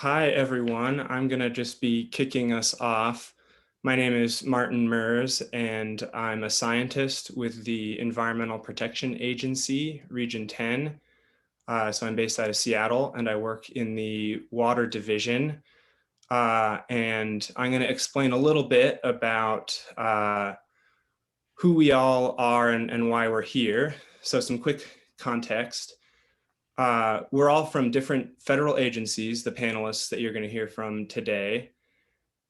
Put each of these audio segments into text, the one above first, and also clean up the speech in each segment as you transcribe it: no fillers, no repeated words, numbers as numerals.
Hi, everyone. I'm going to just be kicking us off. My name is Martin Merz, and I'm a scientist with the Environmental Protection Agency, Region 10. So I'm based out of Seattle, and I work in the Water Division. And I'm going to explain a little bit about who we all are and why we're here. So some quick context. We're all from different federal agencies, the panelists that you're going to hear from today.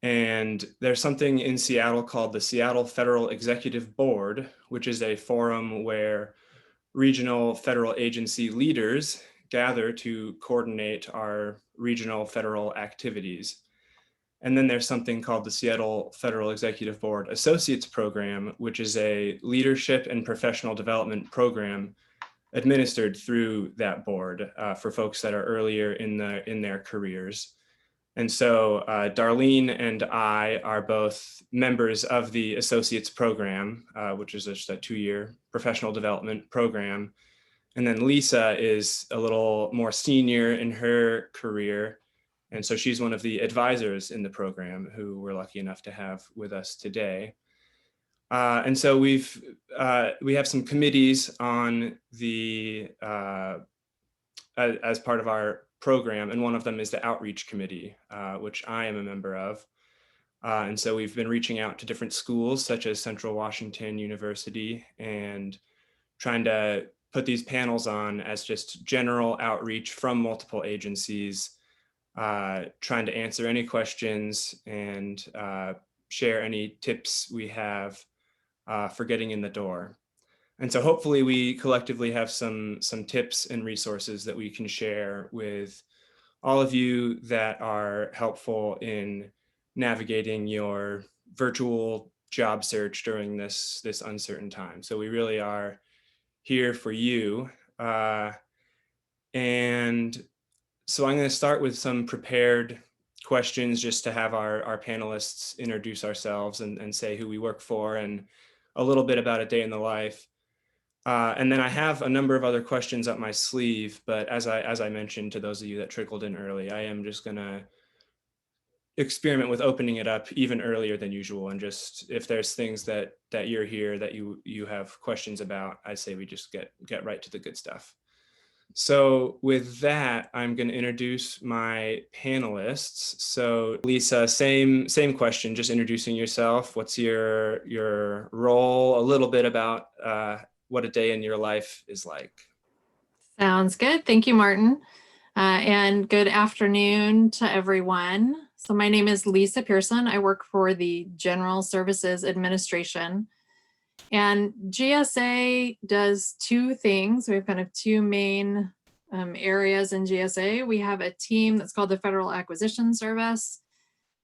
And there's something in Seattle called the Seattle Federal Executive Board, which is a forum where regional federal agency leaders gather to coordinate our regional federal activities. And then there's something called the Seattle Federal Executive Board Associates Program, which is a leadership and professional development program administered through that board for folks that are earlier in their careers. And so Darlene and I are both members of the Associates program, which is just a 2-year professional development program. And then Lisa is a little more senior in her career. And so she's one of the advisors in the program who we're lucky enough to have with us today. And so we have some committees on the as part of our program, and one of them is the Outreach Committee, which I am a member of. And so we've been reaching out to different schools such as Central Washington University and trying to put these panels on as just general outreach from multiple agencies, trying to answer any questions and share any tips we have for getting in the door. And so hopefully we collectively have some tips and resources that we can share with all of you that are helpful in navigating your virtual job search during this uncertain time. So we really are here for you. And so I'm going to start with some prepared questions just to have our panelists introduce ourselves and say who we work for and a little bit about a day in the life. And then I have a number of other questions up my sleeve, but as I mentioned to those of you that trickled in early, I am just gonna experiment with opening it up even earlier than usual. And just if there's things that you're here that you have questions about, I say we just get right to the good stuff. So with that, I'm going to introduce my panelists. So Lisa, same question, just introducing yourself. What's your role? A little bit about what a day in your life is like. Sounds good. Thank you, Martin. And good afternoon to everyone. So my name is LisakPearson. I work for the General Services Administration. And GSA does two things. We have kind of two main areas in GSA. We have a team that's called the Federal Acquisition Service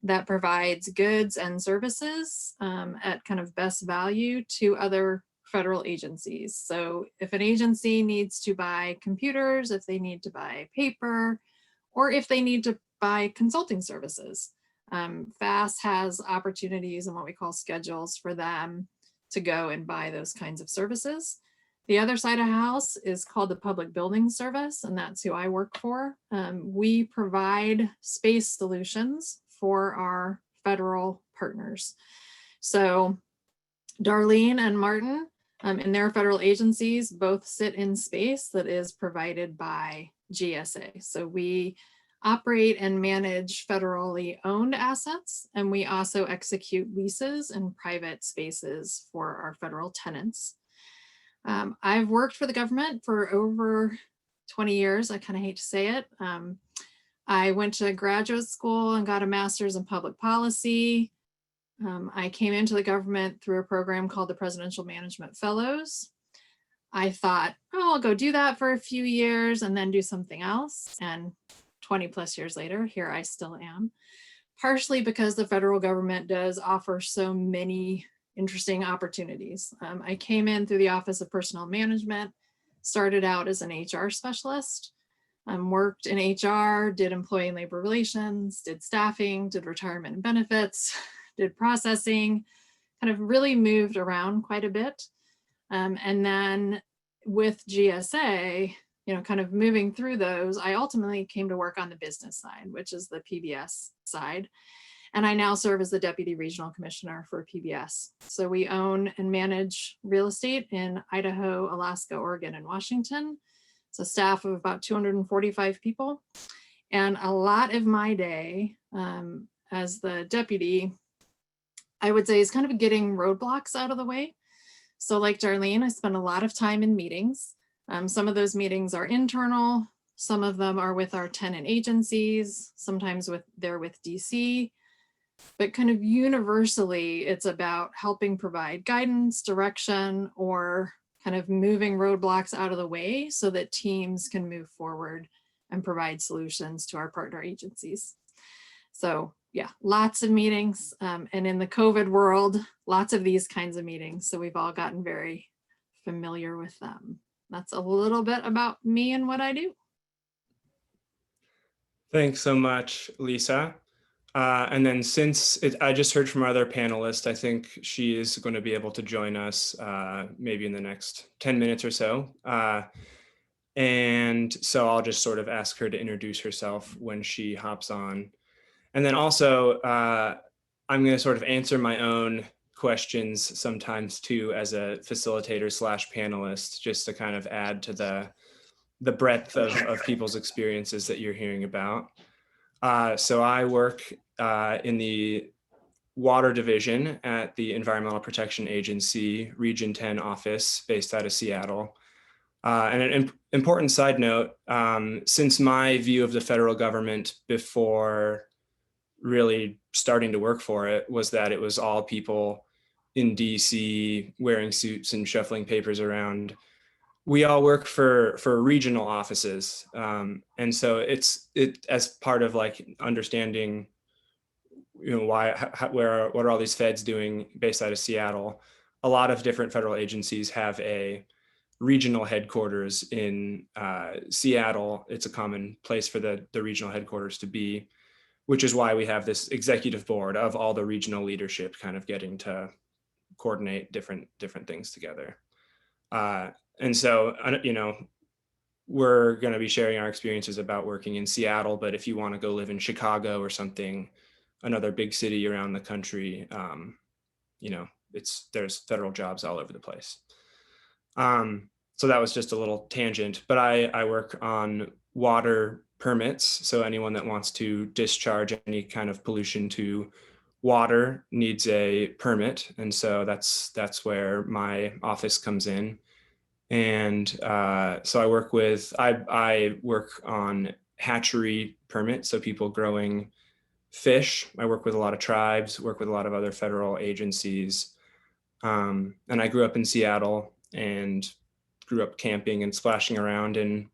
that provides goods and services at kind of best value to other federal agencies. So if an agency needs to buy computers, if they need to buy paper, or if they need to buy consulting services, FAST has opportunities and what we call schedules for them to go and buy those kinds of services. The other side of house is called the Public Building Service, and that's who I work for. We provide space solutions for our federal partners. So Darlene and Martin in their federal agencies both sit in space that is provided by GSA. So we operate and manage federally owned assets, and we also execute leases in private spaces for our federal tenants. I've worked for the government for over 20 years. I kind of hate to say it. I went to graduate school and got a master's in public policy. I came into the government through a program called the Presidential Management Fellows. I thought, oh, I'll go do that for a few years and then do something else. And 20 plus years later, here I still am, partially because the federal government does offer so many interesting opportunities. I came in through the Office of Personnel Management, started out as an HR specialist, worked in HR, did employee and labor relations, did staffing, did retirement and benefits, did processing, kind of really moved around quite a bit. And then with GSA, kind of moving through those, I ultimately came to work on the business side, which is the PBS side. And I now serve as the Deputy Regional Commissioner for PBS. So we own and manage real estate in Idaho, Alaska, Oregon, and Washington. It's a staff of about 245 people. And a lot of my day as the deputy, I would say, is kind of getting roadblocks out of the way. So like Darlene, I spend a lot of time in meetings. Some of those meetings are internal. Some of them are with our tenant agencies. Sometimes they're with DC. But kind of universally, it's about helping provide guidance, direction, or kind of moving roadblocks out of the way so that teams can move forward and provide solutions to our partner agencies. So yeah, lots of meetings. And in the COVID world, lots of these kinds of meetings. So we've all gotten very familiar with them. That's a little bit about me and what I do. Thanks so much, Lisa. And then I just heard from our other panelist, I think she is going to be able to join us maybe in the next 10 minutes or so. And so I'll just sort of ask her to introduce herself when she hops on. And then also, I'm going to sort of answer my own questions sometimes too as a facilitator / panelist, just to kind of add to the breadth of people's experiences that you're hearing about. So I work in the water division at the Environmental Protection Agency Region 10 office based out of Seattle. And an important side note, since my view of the federal government before really starting to work for it was that it was all people in DC wearing suits and shuffling papers around, we all work for regional offices. And so it as part of like understanding, what are all these feds doing based out of Seattle? A lot of different federal agencies have a regional headquarters in Seattle. It's a common place for the regional headquarters to be, which is why we have this executive board of all the regional leadership kind of getting to coordinate different things together. And so, we're going to be sharing our experiences about working in Seattle, but if you want to go live in Chicago or something, another big city around the country, there's federal jobs all over the place. So that was just a little tangent, but I work on water permits. So anyone that wants to discharge any kind of pollution to water needs a permit. And so that's where my office comes in. And so I work on hatchery permits. So people growing fish. I work with a lot of tribes, work with a lot of other federal agencies. And I grew up in Seattle and grew up camping and splashing around in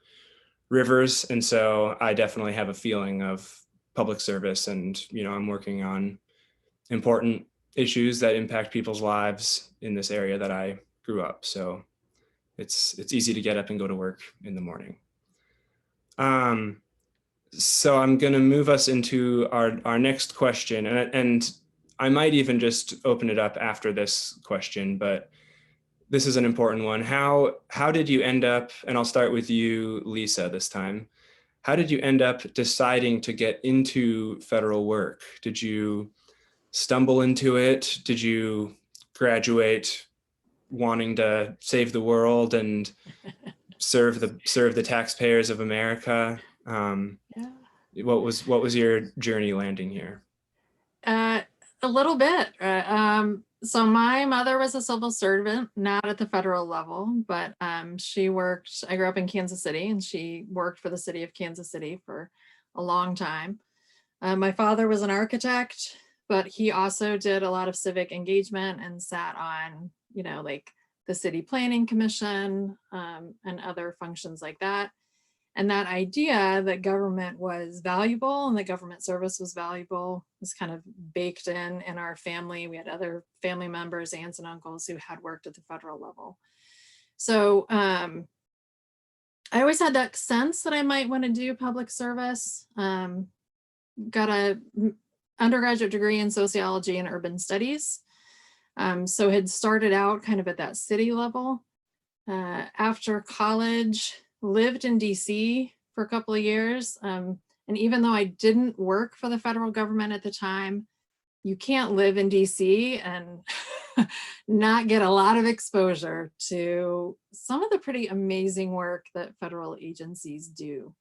rivers. And so I definitely have a feeling of public service, and, I'm working on important issues that impact people's lives in this area that I grew up. So it's easy to get up and go to work in the morning. So I'm going to move us into our next question, and I might even just open it up after this question, but this is an important one. How did you end up, and I'll start with you, Lisa, this time. How did you end up deciding to get into federal work? Did you stumble into it? Did you graduate wanting to save the world and serve the taxpayers of America? Yeah. What was your journey landing here? A little bit. So my mother was a civil servant, not at the federal level, but I grew up in Kansas City, and she worked for the city of Kansas City for a long time. My father was an architect, but he also did a lot of civic engagement and sat on, like the city planning commission and other functions like that. And that idea that government was valuable and that government service was valuable was kind of baked in our family. We had other family members, aunts and uncles, who had worked at the federal level. So I always had that sense that I might want to do public service. Got an undergraduate degree in sociology and urban studies. So had started out kind of at that city level. After college, lived in DC for a couple of years. And even though I didn't work for the federal government at the time, you can't live in DC and not get a lot of exposure to some of the pretty amazing work that federal agencies do.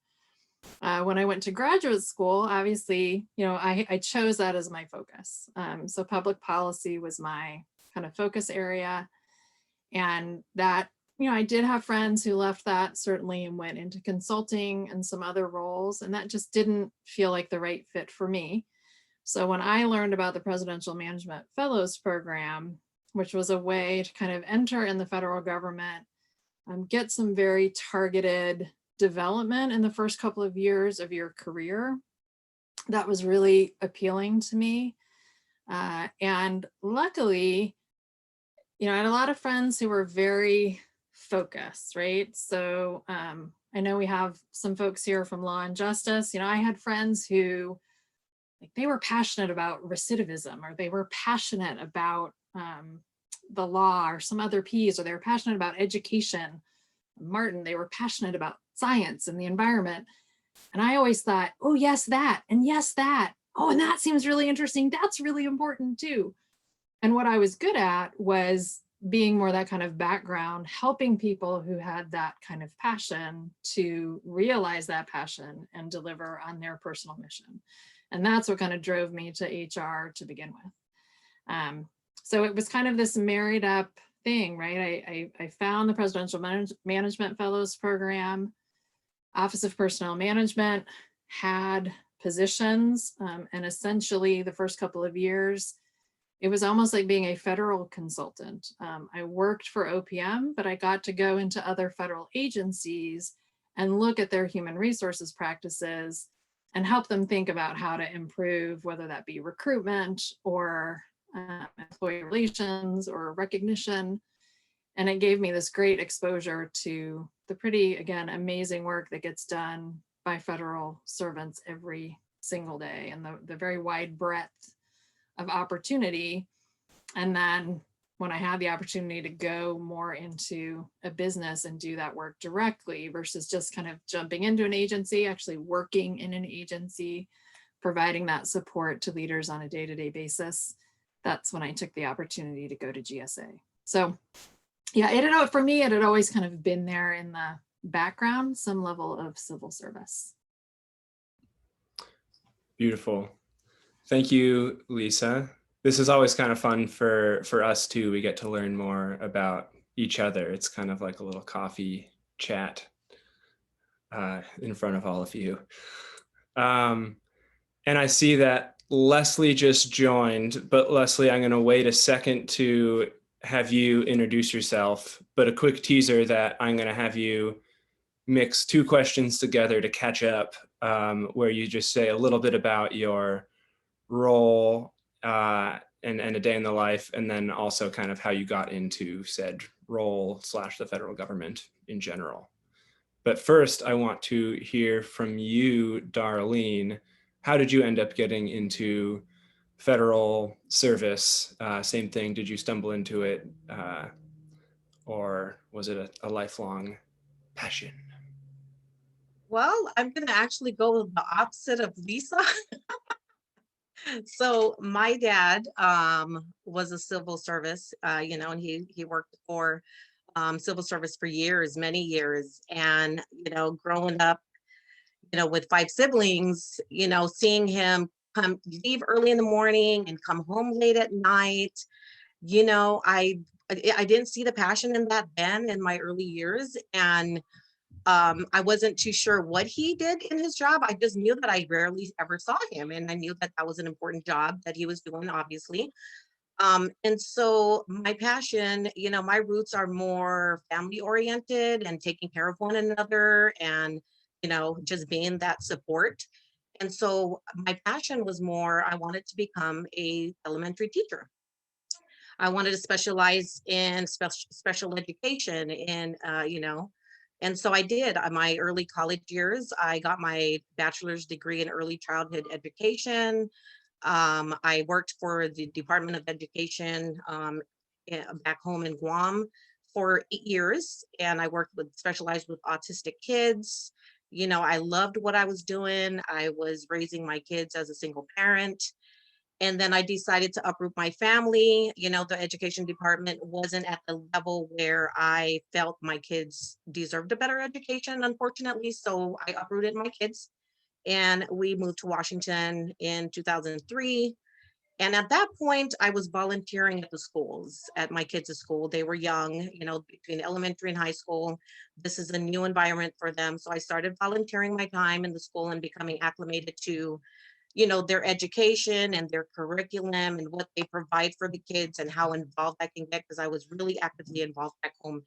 When I went to graduate school, obviously, I chose that as my focus. So public policy was my kind of focus area. And that, I did have friends who left that certainly and went into consulting and some other roles, and that just didn't feel like the right fit for me. So when I learned about the Presidential Management Fellows Program, which was a way to kind of enter in the federal government, get some very targeted development in the first couple of years of your career, that was really appealing to me. And luckily, I had a lot of friends who were very focused, right? So I know we have some folks here from Law and Justice. I had friends who, they were passionate about recidivism, or they were passionate about the law or some other P's, or they were passionate about education. Martin, they were passionate about science and the environment. And I always thought, oh, yes, that, and yes, that. Oh, and that seems really interesting. That's really important too. And what I was good at was being more that kind of background, helping people who had that kind of passion to realize that passion and deliver on their personal mission. And that's what kind of drove me to HR to begin with. So it was kind of this married up thing, right? I found the Presidential Management Fellows Program. Office of Personnel Management had positions, and essentially the first couple of years, it was almost like being a federal consultant. I worked for OPM, but I got to go into other federal agencies and look at their human resources practices and help them think about how to improve, whether that be recruitment or employee relations or recognition. And it gave me this great exposure to the pretty, again, amazing work that gets done by federal servants every single day, and the very wide breadth of opportunity. And then when I had the opportunity to go more into a business and do that work directly versus just kind of jumping into an agency, actually working in an agency, providing that support to leaders on a day-to-day basis, that's when I took the opportunity to go to GSA. So yeah, for me, it had always kind of been there in the background, some level of civil service. Beautiful. Thank you, Lisa. This is always kind of fun for us too. We get to learn more about each other. It's kind of like a little coffee chat in front of all of you. And I see that Lesley just joined, but Lesley, I'm going to wait a second to have you introduce yourself, but a quick teaser that I'm going to have you mix two questions together to catch up, where you just say a little bit about your role and a day in the life, and then also kind of how you got into said role / the federal government in general. But first, I want to hear from you, Darlene. How did you end up getting into federal service? Same thing, did you stumble into it, or was it a lifelong passion? Well, I'm going to actually go the opposite of Lisa. So my dad was a civil service, and he worked for civil service for years, many years. And, growing up, with 5 siblings, seeing him leave early in the morning and come home late at night, I didn't see the passion in that then in my early years. And I wasn't too sure what he did in his job. I just knew that I rarely ever saw him. And I knew that that was an important job that he was doing, obviously. And so my passion, my roots are more family oriented and taking care of one another and, just being that support. And so my passion was more, I wanted to become a elementary teacher. I wanted to specialize in special education and, and so I did. My early college years, I got my bachelor's degree in early childhood education. I worked for the Department of Education back home in Guam. for 8 years, and I worked specialized with autistic kids. I loved what I was doing. I was raising my kids as a single parent. And then I decided to uproot my family. The education department wasn't at the level where I felt my kids deserved a better education, unfortunately. So I uprooted my kids and we moved to Washington in 2003. And at that point, I was volunteering at the schools, at my kids' school. They were young, between elementary and high school. This is a new environment for them. So I started volunteering my time in the school and becoming acclimated to their education and their curriculum and what they provide for the kids and how involved I can get, because I was really actively involved back home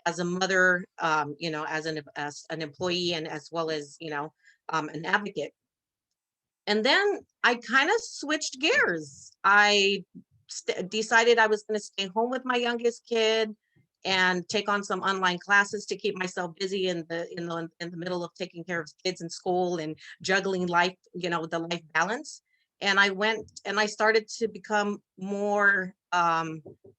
as a mother, as an employee, and as well as an advocate. And then I kind of switched gears. I decided I was going to stay home with my youngest kid and take on some online classes to keep myself busy in the middle of taking care of kids in school and juggling life, the life balance. And I went and I started to become more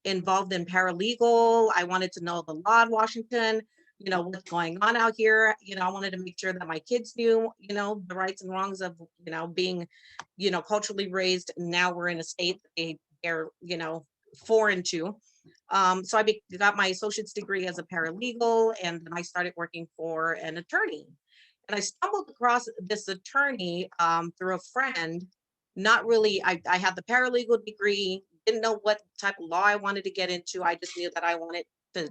involved in paralegal. I wanted to know the law in Washington, what's going on out here. I wanted to make sure that my kids knew, the rights and wrongs of, being, culturally raised. Now we're in a state that they're, foreign to. So I got my associate's degree as a paralegal, and then I started working for an attorney. And I stumbled across this attorney through a friend. Not really, I had the paralegal degree, didn't know what type of law I wanted to get into. I just knew that I wanted to,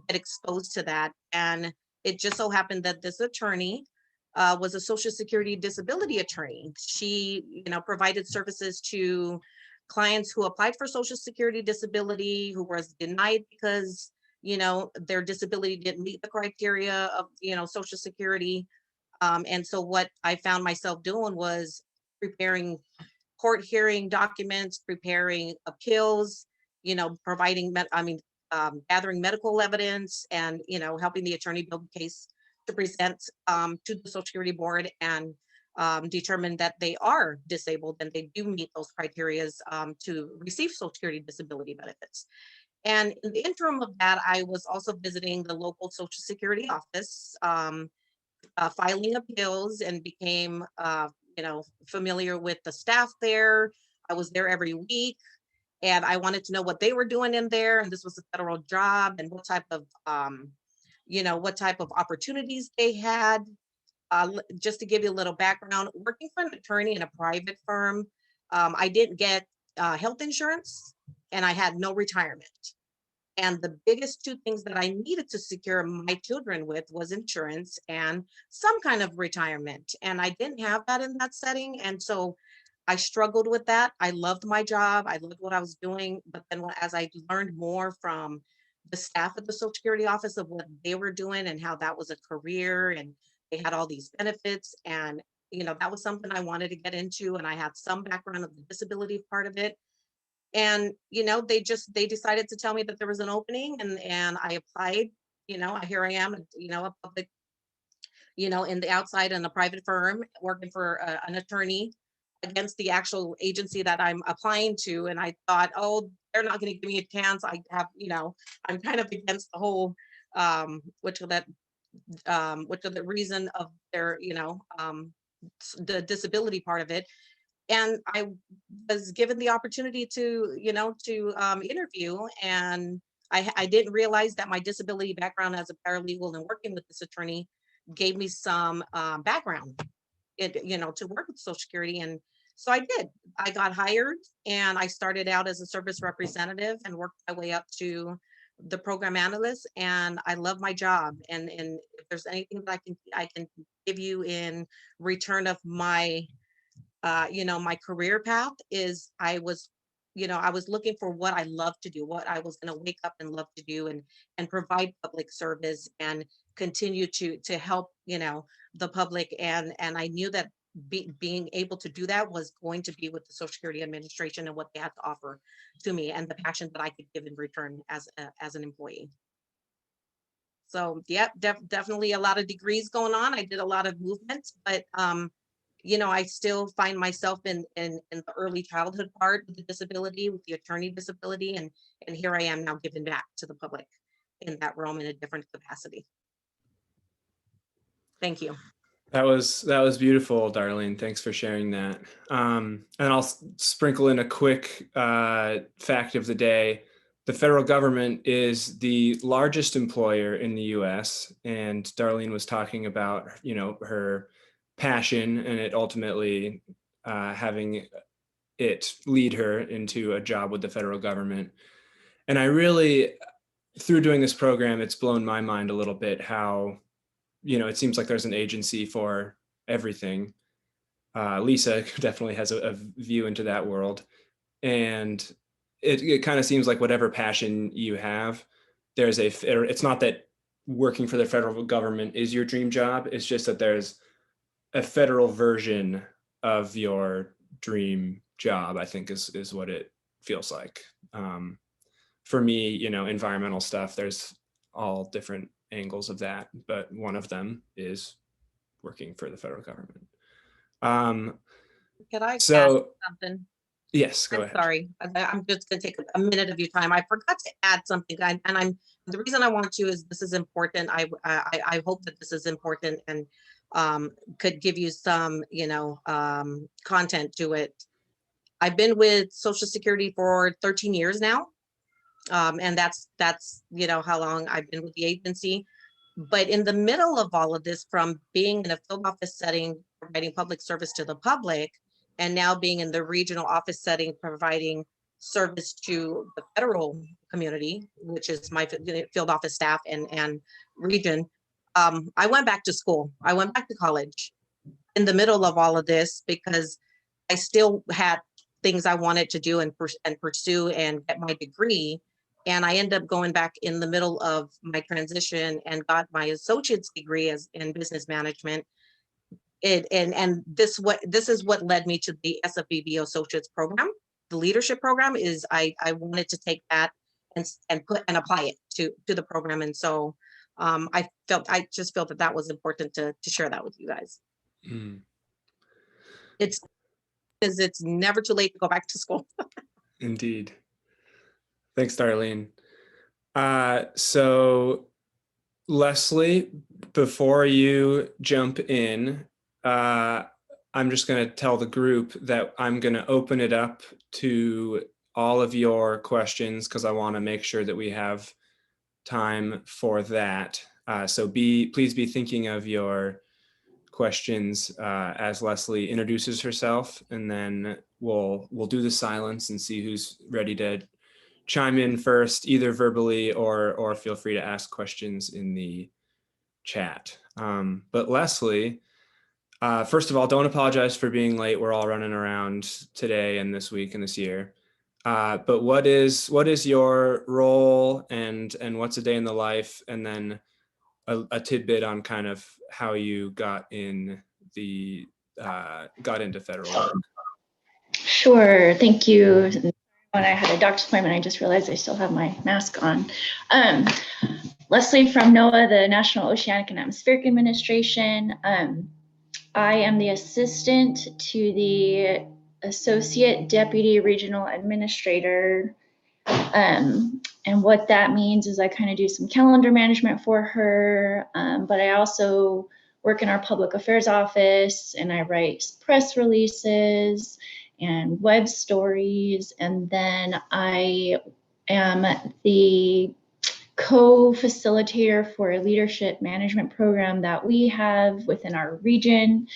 get exposed to that. And it just so happened that this attorney was a Social Security disability attorney. She, provided services to clients who applied for Social Security disability, who was denied because, their disability didn't meet the criteria of, Social Security. And so what I found myself doing was preparing court hearing documents, preparing appeals, providing, gathering medical evidence, and, helping the attorney build a case to present to the Social Security Board and determine that they are disabled and they do meet those criteria to receive Social Security disability benefits. And in the interim of that, I was also visiting the local Social Security office, filing appeals, and became, familiar with the staff there. I was there every week, and I wanted to know what they were doing in there. And this was a federal job, and what type of, opportunities they had. Just to give you a little background, working for an attorney in a private firm, I didn't get health insurance, and I had no retirement. And the biggest two things that I needed to secure my children with was insurance and some kind of retirement. And I didn't have that in that setting. And so I struggled with that. I loved my job. I loved what I was doing. But then as I learned more from the staff at the Social Security office of what they were doing and how that was a career and they had all these benefits, and that was something I wanted to get into. And I had some background of the disability part of it. And they decided to tell me that there was an opening, and I applied. Here I am, a public, in the outside in a private firm working for an attorney against the actual agency that I'm applying to. And I thought, oh, they're not going to give me a chance. I have, I'm kind of against the whole, which of the reason of their, the disability part of it. And I was given the opportunity to, interview, and I didn't realize that my disability background as a paralegal and working with this attorney gave me some background, to work with Social Security. And so I did. I got hired, and I started out as a service representative and worked my way up to the program analyst. And I love my job. And if there's anything that I can give you in return of my my career path, is I was looking for what I love to do, what I was going to wake up and love to do, and provide public service and continue to help, the public. And I knew that being able to do that was going to be with the Social Security Administration and what they had to offer to me, and the passion that I could give in return as an employee. So yeah, definitely a lot of degrees going on. I did a lot of movement, but I still find myself in the early childhood part of the disability with the attorney disability, and here I am now giving back to the public. in that realm in a different capacity. Thank you. That was beautiful, Darlene. Thanks for sharing that. And I'll sprinkle in a quick fact of the day. The federal government is the largest employer in the U.S. And Darlene was talking about, her passion and it ultimately having it lead her into a job with the federal government. And I really, through doing this program, it's blown my mind a little bit how, it seems like there's an agency for everything. Lisa definitely has a view into that world. And it kind of seems like whatever passion you have, it's not that working for the federal government is your dream job. It's just that there's a federal version of your dream job, I think is what it feels like. For me, environmental stuff, there's all different angles of that, but one of them is working for the federal government. Could I ask something? Yes, go ahead. Sorry, I'm just going to take a minute of your time. I forgot to add something, and the reason I want to is this is important. I hope that this is important and could give you some, content to it. I've been with Social Security for 13 years now. And that's how long I've been with the agency. But in the middle of all of this, from being in a field office setting, providing public service to the public, and now being in the regional office setting, providing service to the federal community, which is my field office staff and region, I went back to school. I went back to college in the middle of all of this because I still had things I wanted to do and pursue and get my degree. And I ended up going back in the middle of my transition and got my associate's degree in business management. And this is what led me to the SFEB Associates program. The leadership program is I wanted to take that and apply it to the program. And so I just felt that was important to share that with you guys. Mm. It's never too late to go back to school. Indeed. Thanks, Darlene. So Lesley, before you jump in, I'm just going to tell the group that I'm going to open it up to all of your questions because I want to make sure that we have time for that. So please be thinking of your questions as Lesley introduces herself, and then we'll do the silence and see who's ready to chime in first, either verbally or feel free to ask questions in the chat. But Lesley, first of all, don't apologize for being late. We're all running around today and this week and this year. But what is your role and what's a day in the life? And then a tidbit on kind of how you got into federal work. Sure, thank you. When I had a doctor's appointment, I just realized I still have my mask on. Lesley from NOAA, the National Oceanic and Atmospheric Administration. I am the assistant to the Associate Deputy Regional Administrator. And what that means is I kind of do some calendar management for her, but I also work in our public affairs office and I write press releases and web stories. And then I am the co-facilitator for a leadership management program that we have within our region.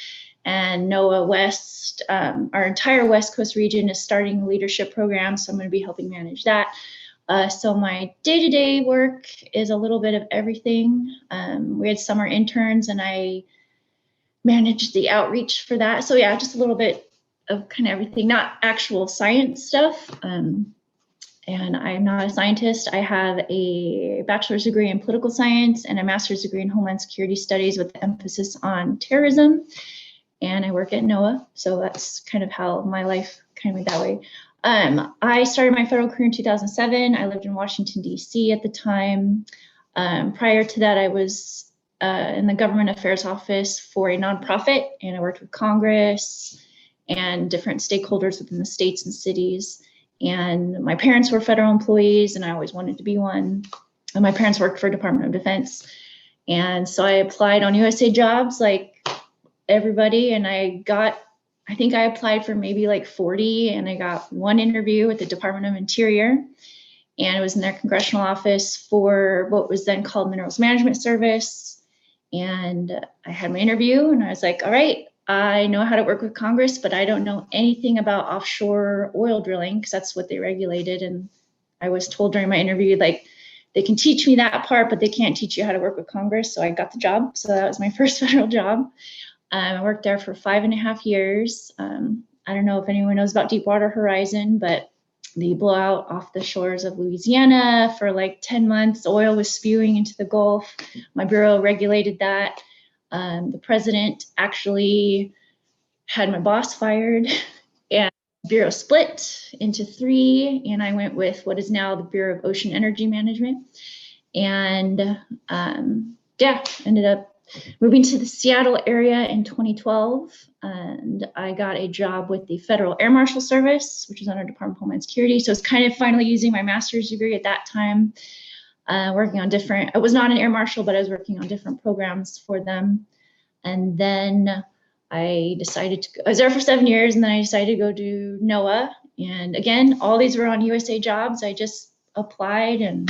And NOAA West, our entire West Coast region is starting a leadership program, so I'm going to be helping manage that. So my day-to-day work is a little bit of everything. We had summer interns and I managed the outreach for that. So yeah, just a little bit of kind of everything, not actual science stuff. And I'm not a scientist. I have a bachelor's degree in political science and a master's degree in Homeland Security Studies with the emphasis on terrorism. And I work at NOAA. So that's kind of how my life kind of went that way. I started my federal career in 2007. I lived in Washington, D.C. at the time. Prior to that, I was in the government affairs office for a nonprofit, and I worked with Congress and different stakeholders within the states and cities. And my parents were federal employees, and I always wanted to be one. and my parents worked for Department of Defense. And so I applied on USA Jobs like everybody, and I think I applied for maybe like 40, and I got one interview with the Department of Interior, and it was in their congressional office for what was then called Minerals Management Service. And I had my interview, and I was like, all right, I know how to work with Congress, but I don't know anything about offshore oil drilling because that's what they regulated. And I was told during my interview, like, they can teach me that part, but they can't teach you how to work with Congress. So I got the job. So that was my first federal job. I worked there for 5.5 years. I don't know if anyone knows about Deepwater Horizon, but they blow out off the shores of Louisiana for like 10 months. Oil was spewing into the Gulf. My bureau regulated that. The president actually had my boss fired, and the bureau split into 3, and I went with what is now the Bureau of Ocean Energy Management. And ended up moving to the Seattle area in 2012, and I got a job with the Federal Air Marshal Service, which is under Department of Homeland Security. So it's kind of finally using my master's degree at that time, working on different, I was not an air marshal, but I was working on different programs for them. And then I decided to, I was there for 7 years, and then I decided to go to NOAA. And again, all these were on USA Jobs. I just applied, and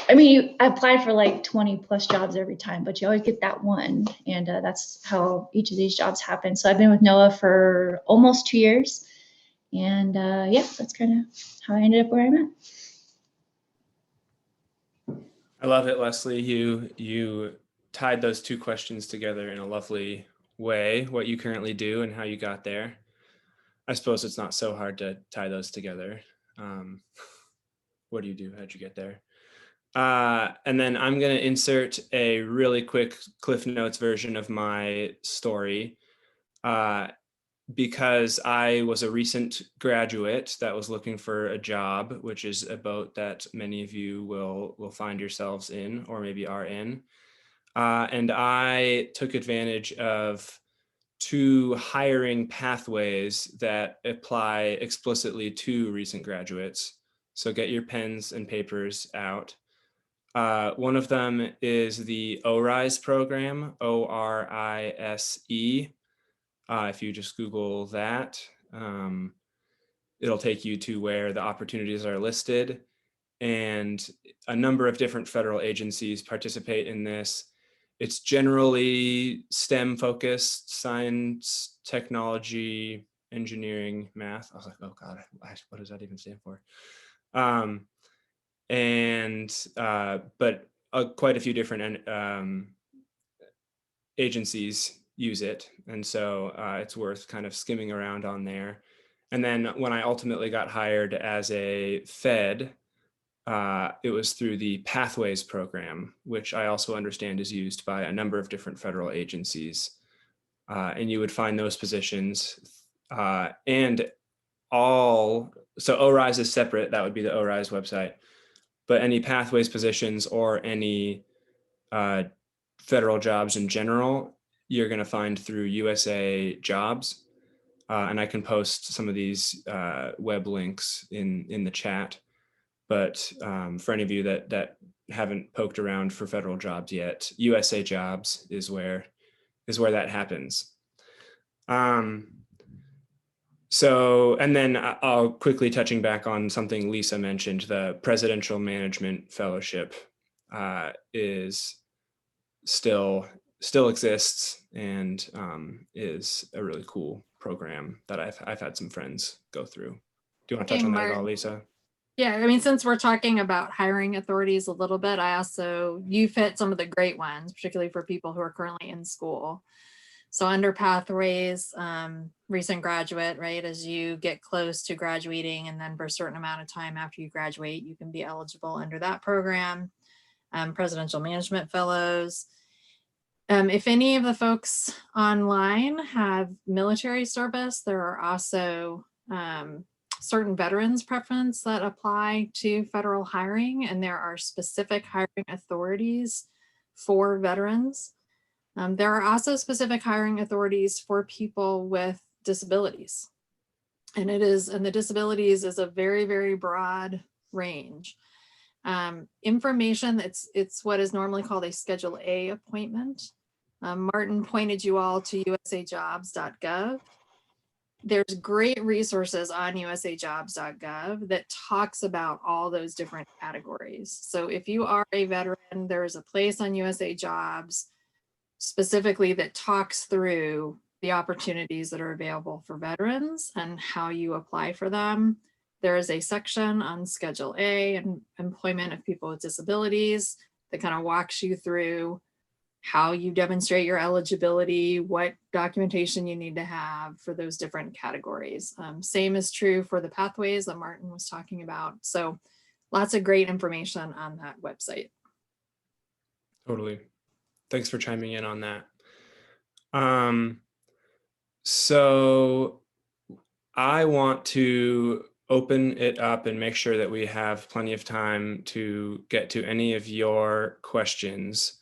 I mean, I applied for like 20 plus jobs every time, but you always get that one. And that's how each of these jobs happen. So I've been with NOAA for almost 2 years. And yeah, that's kind of how I ended up where I'm at. I love it, Lesley. You tied those two questions together in a lovely way, what you currently do and how you got there. I suppose it's not so hard to tie those together. What do you do? How'd you get there? And then I'm going to insert a really quick Cliff Notes version of my story because I was a recent graduate that was looking for a job, which is a boat that many of you will find yourselves in or maybe are in. And I took advantage of 2 hiring pathways that apply explicitly to recent graduates. So get your pens and papers out. One of them is the ORISE program, ORISE. If you just Google that, it'll take you to where the opportunities are listed. And a number of different federal agencies participate in this. It's generally STEM focused, science, technology, engineering, math. I was like, oh God, what does that even stand for? But quite a few different agencies use it. And so it's worth kind of skimming around on there. And then when I ultimately got hired as a Fed, it was through the Pathways program, which I also understand is used by a number of different federal agencies. And you would find those positions so ORISE is separate. That would be the ORISE website. But any Pathways positions or any federal jobs in general, you're going to find through USA Jobs. And I can post some of these web links in the chat. But for any of you that haven't poked around for federal jobs yet, USA Jobs is where that happens. So, and then I'll quickly touching back on something Lisa mentioned, the Presidential Management Fellowship is still exists and is a really cool program that I've had some friends go through. Do you want to touch on that at all, Lisa? Yeah, I mean, since we're talking about hiring authorities a little bit, you've hit some of the great ones, particularly for people who are currently in school. So under Pathways, recent graduate, right, as you get close to graduating and then for a certain amount of time after you graduate, you can be eligible under that program. Presidential Management Fellows. If any of the folks online have military service, there are also certain veterans preference that apply to federal hiring, and there are specific hiring authorities for veterans. There are also specific hiring authorities for people with disabilities. And the disabilities is a very, very broad range. Information, it's what is normally called a Schedule A appointment. Martin pointed you all to usajobs.gov. There's great resources on usajobs.gov that talks about all those different categories. So if you are a veteran, there is a place on USA Jobs specifically that talks through the opportunities that are available for veterans and how you apply for them. There is a section on Schedule A and employment of people with disabilities that kind of walks you through how you demonstrate your eligibility, what documentation you need to have for those different categories. Same is true for the pathways that Martin was talking about. So lots of great information on that website. Totally. Thanks for chiming in on that. So I want to open it up and make sure that we have plenty of time to get to any of your questions.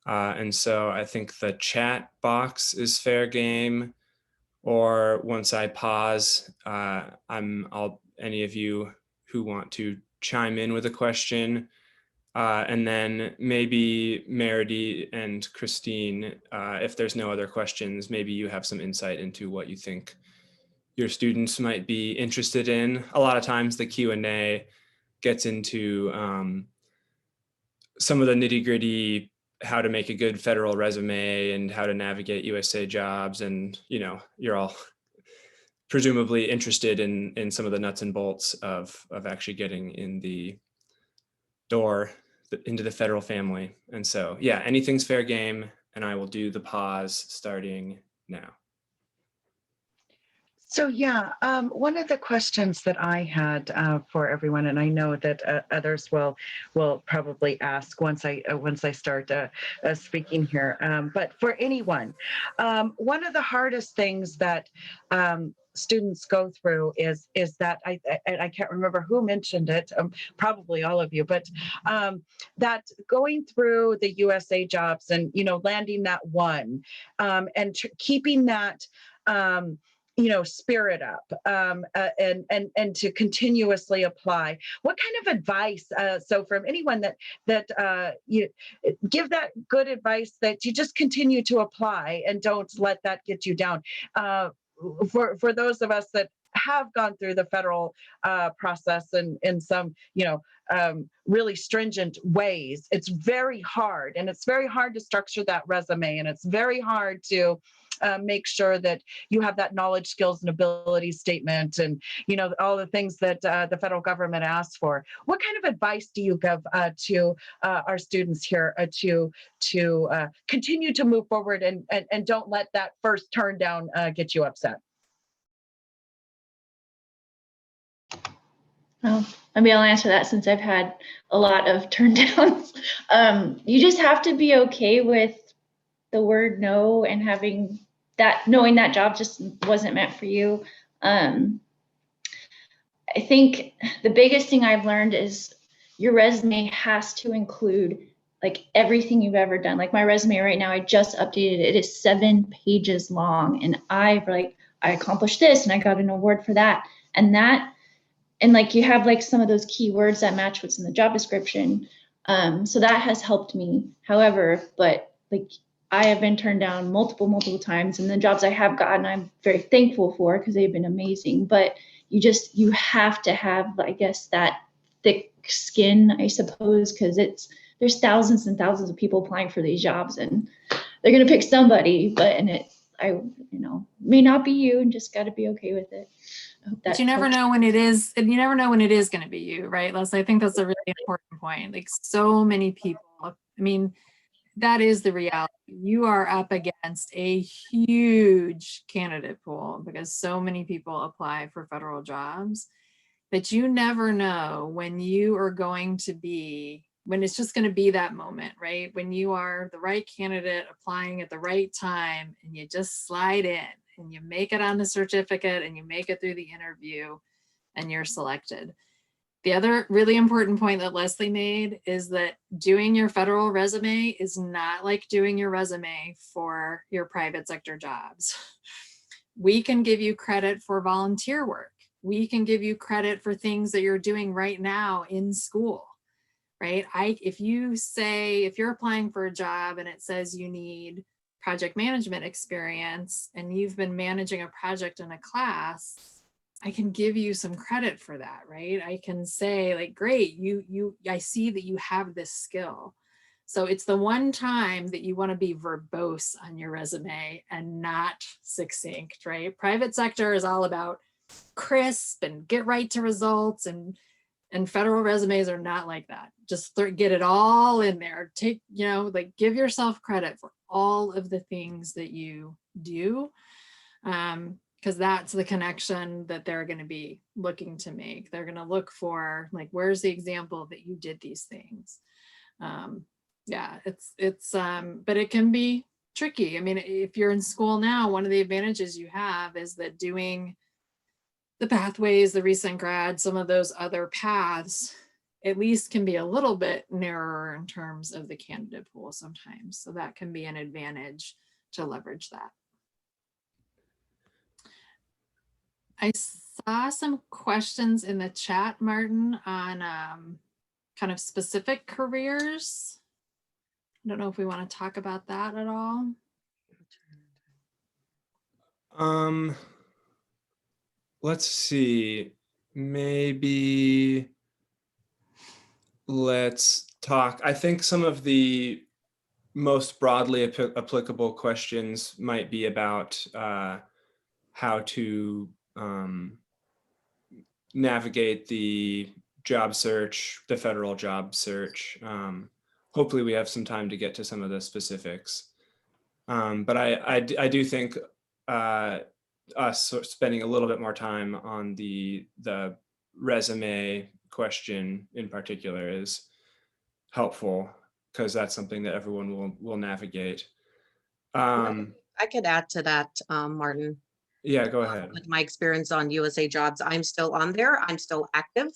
And so I think the chat box is fair game, or once I pause, any of you who want to chime in with a question, and then maybe Merridy and Christine, if there's no other questions, maybe you have some insight into what you think your students might be interested in. A lot of times the Q&A gets into some of the nitty-gritty, how to make a good federal resume and how to navigate USA Jobs. And, you know, you're all presumably interested in some of the nuts and bolts of actually getting in the door into the federal family. And so, yeah, anything's fair game, and I will do the pause starting now. So yeah, one of the questions that I had for everyone, and I know that others will probably ask once I start speaking here, but for anyone, one of the hardest things that students go through is that I can't remember who mentioned it, probably all of you, but that going through the USA Jobs and, you know, landing that one and keeping that you know, spirit up and to continuously apply. What kind of advice? So from anyone that you give that good advice that you just continue to apply and don't let that get you down. For those of us that have gone through the federal process and in some, you know, really stringent ways, it's very hard, and it's very hard to structure that resume, and it's very hard to make sure that you have that knowledge, skills, and abilities statement, and, you know, all the things that the federal government asks for. What kind of advice do you give to our students here to continue to move forward and don't let that first turn down get you upset? Well, I mean, I'll answer that since I've had a lot of turn downs. You just have to be okay with the word no and having that, knowing that job just wasn't meant for you. I think the biggest thing I've learned is your resume has to include like everything you've ever done. Like my resume right now, I just updated it. It is 7 pages long, and I accomplished this and I got an award for that. And like you have like some of those keywords that match what's in the job description. So that has helped me. However, but like I have been turned down multiple times, and the jobs I have gotten, I'm very thankful for because they've been amazing. But you have to have, I guess, that thick skin, I suppose, because there's thousands and thousands of people applying for these jobs, and they're gonna pick somebody, may not be you, and just got to be okay with it. But you never know when it is, and you never know when it is going to be you, right, Lesley? I think that's a really important point. Like so many people, I mean, that is the reality. You are up against a huge candidate pool because so many people apply for federal jobs that you never know when you are going to be, when it's just going to be that moment, right? When you are the right candidate applying at the right time and you just slide in and you make it on the certificate and you make it through the interview and you're selected. The other really important point that Lesley made is that doing your federal resume is not like doing your resume for your private sector jobs. We can give you credit for volunteer work. We can give you credit for things that you're doing right now in school. right? If you're applying for a job and it says you need project management experience and you've been managing a project in a class, I can give you some credit for that, right? I can say like, great, I see that you have this skill. So it's the one time that you want to be verbose on your resume and not succinct, right? Private sector is all about crisp and get right to results, and federal resumes are not like that. Just get it all in there. Take, like give yourself credit for all of the things that you do. Because that's the connection that they're going to be looking to make. They're going to look for like, where's the example that you did these things? Yeah, but it can be tricky. I mean, if you're in school now, one of the advantages you have is that doing the pathways, the recent grad, some of those other paths, at least can be a little bit narrower in terms of the candidate pool sometimes. So that can be an advantage to leverage that. I saw some questions in the chat, Martin, on kind of specific careers. I don't know if we want to talk about that at all. Let's see, maybe let's talk. I think some of the most broadly applicable questions might be about how to navigate the job search, the federal job search. Hopefully we have some time to get to some of the specifics. But I do think us spending a little bit more time on the resume question in particular is helpful, because that's something that everyone will navigate. I could add to that, Martin. Yeah, go ahead. With my experience on USA Jobs, I'm still on there. I'm still active.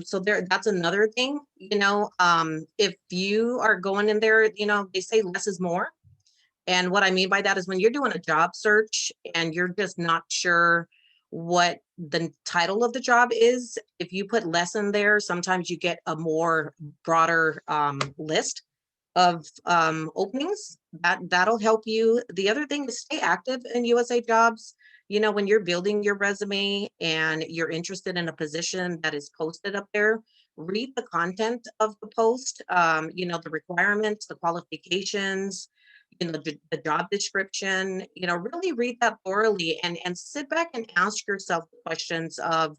So that's another thing, if you are going in there, they say less is more. And what I mean by that is when you're doing a job search and you're just not sure what the title of the job is, if you put less in there, sometimes you get a more broader list of openings. That'll help you. The other thing is stay active in USA Jobs. When you're building your resume and you're interested in a position that is posted up there, read the content of the post, the requirements, the qualifications, the job description, really read that thoroughly and sit back and ask yourself the questions of,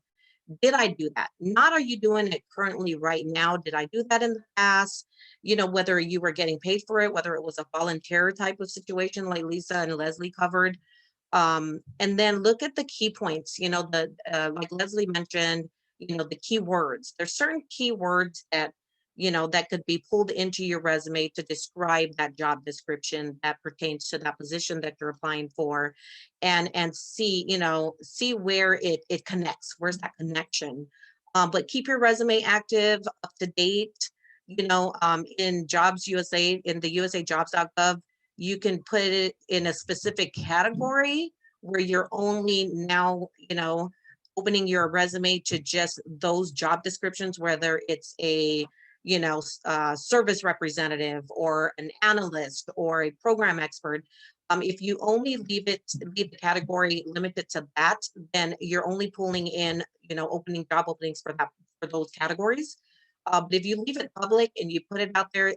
did I do that? Not, are you doing it currently right now? Did I do that in the past? Whether you were getting paid for it, whether it was a volunteer type of situation like Lisa and Lesley covered. And then look at the key points, like Lesley mentioned, the keywords. There's certain keywords that that could be pulled into your resume to describe that job description that pertains to that position that you're applying for, and see where it connects. Where's that connection? But keep your resume active, up to date. In Jobs USA, in the usajobs.gov, you can put it in a specific category where you're only now, opening your resume to just those job descriptions, whether it's a service representative or an analyst or a program expert. If you only leave the category limited to that, then you're only pulling in, job openings for those categories. But if you leave it public and you put it out there,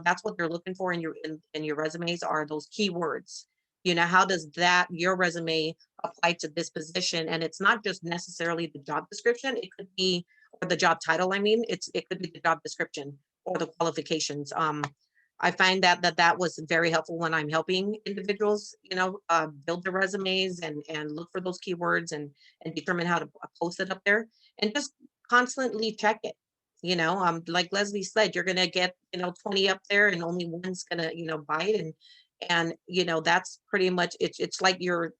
that's what they're looking for in your resumes, are those keywords. How does your resume apply to this position? And it's not just necessarily the job description. It could be, or the job title. I mean, it could be the job description or the qualifications. I find that was very helpful when I'm helping individuals, build their resumes and look for those keywords and determine how to post it up there, and just constantly check it. Like Lesley said, you're gonna get 20 up there and only one's gonna buy it, and that's pretty much it's like you're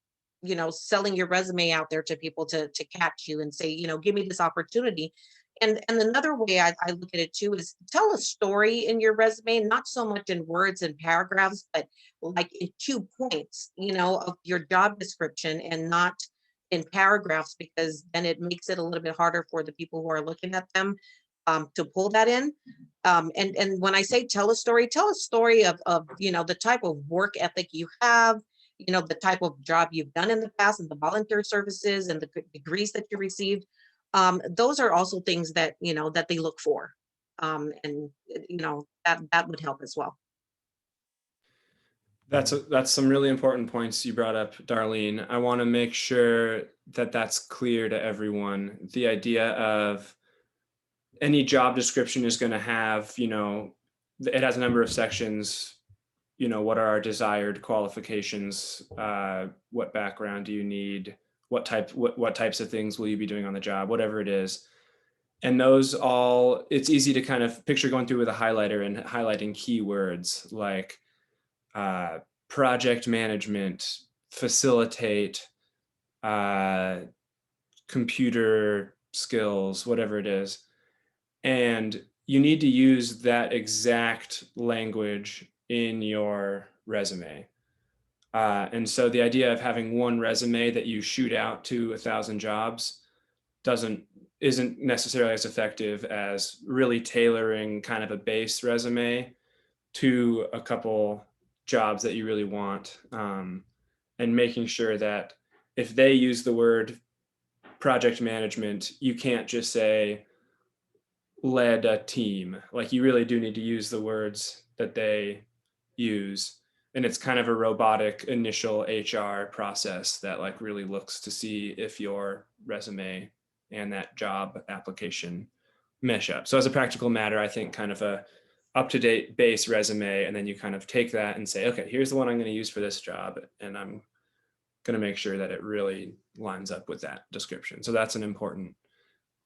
selling your resume out there to people to catch you and say, give me this opportunity. And another way I look at it too is tell a story in your resume, not so much in words and paragraphs, but like in 2 points, of your job description, and not in paragraphs, because then it makes it a little bit harder for the people who are looking at them. to pull that in. And when I say tell a story of, you know, the type of work ethic you have, you know, the type of job you've done in the past and the volunteer services and the degrees that you received. Those are also things that, you know, that they look for. And, you know, that would help as well. That's some really important points you brought up, Darlene. I want to make sure that that's clear to everyone. The idea of any job description is going to have, you know, it has a number of sections. You know, what are our desired qualifications? What background do you need? What types of things will you be doing on the job? Whatever it is. And those all, it's easy to kind of picture going through with a highlighter and highlighting keywords like project management, facilitate, computer skills, whatever it is. And you need to use that exact language in your resume. And so the idea of having one resume that you shoot out to 1,000 jobs isn't necessarily as effective as really tailoring kind of a base resume to a couple jobs that you really want, and making sure that if they use the word project management, you can't just say led a team. Like, you really do need to use the words that they use. And it's kind of a robotic initial HR process that like really looks to see if your resume and that job application mesh up. So as a practical matter, I think kind of a up-to-date base resume, and then you kind of take that and say, okay, here's the one I'm going to use for this job, and I'm going to make sure that it really lines up with that description. So that's an important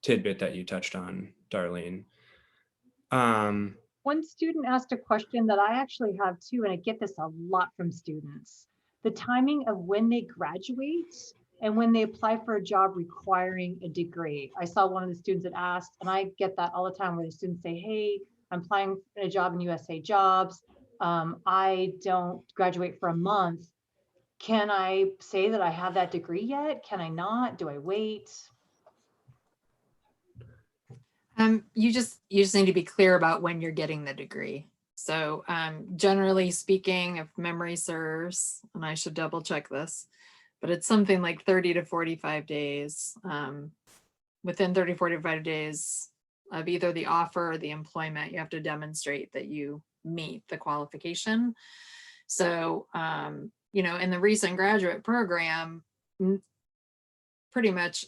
tidbit that you touched on, Darlene. One student asked a question that I actually have too, and I get this a lot from students. The timing of when they graduate and when they apply for a job requiring a degree. I saw one of the students that asked, and I get that all the time, where the students say, hey, I'm applying for a job in USA Jobs. I don't graduate for a month. Can I say that I have that degree yet? Can I not? Do I wait? You just need to be clear about when you're getting the degree. So generally speaking, if memory serves, and I should double check this, but it's something like 30 to 45 days. Within 30, 45 days of either the offer or the employment, you have to demonstrate that you meet the qualification. So, you know, in the recent graduate program, pretty much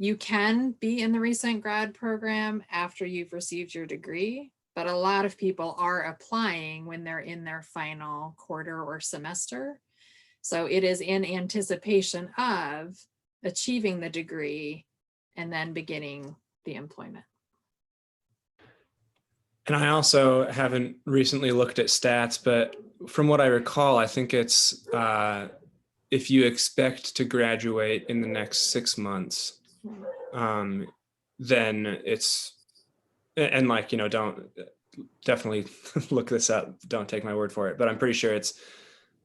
you can be in the recent grad program after you've received your degree, but a lot of people are applying when they're in their final quarter or semester. So it is in anticipation of achieving the degree and then beginning the employment. And I also haven't recently looked at stats, but from what I recall, I think it's if you expect to graduate in the next 6 months, then it's, and like, you know, don't definitely look this up. Don't take my word for it, but I'm pretty sure it's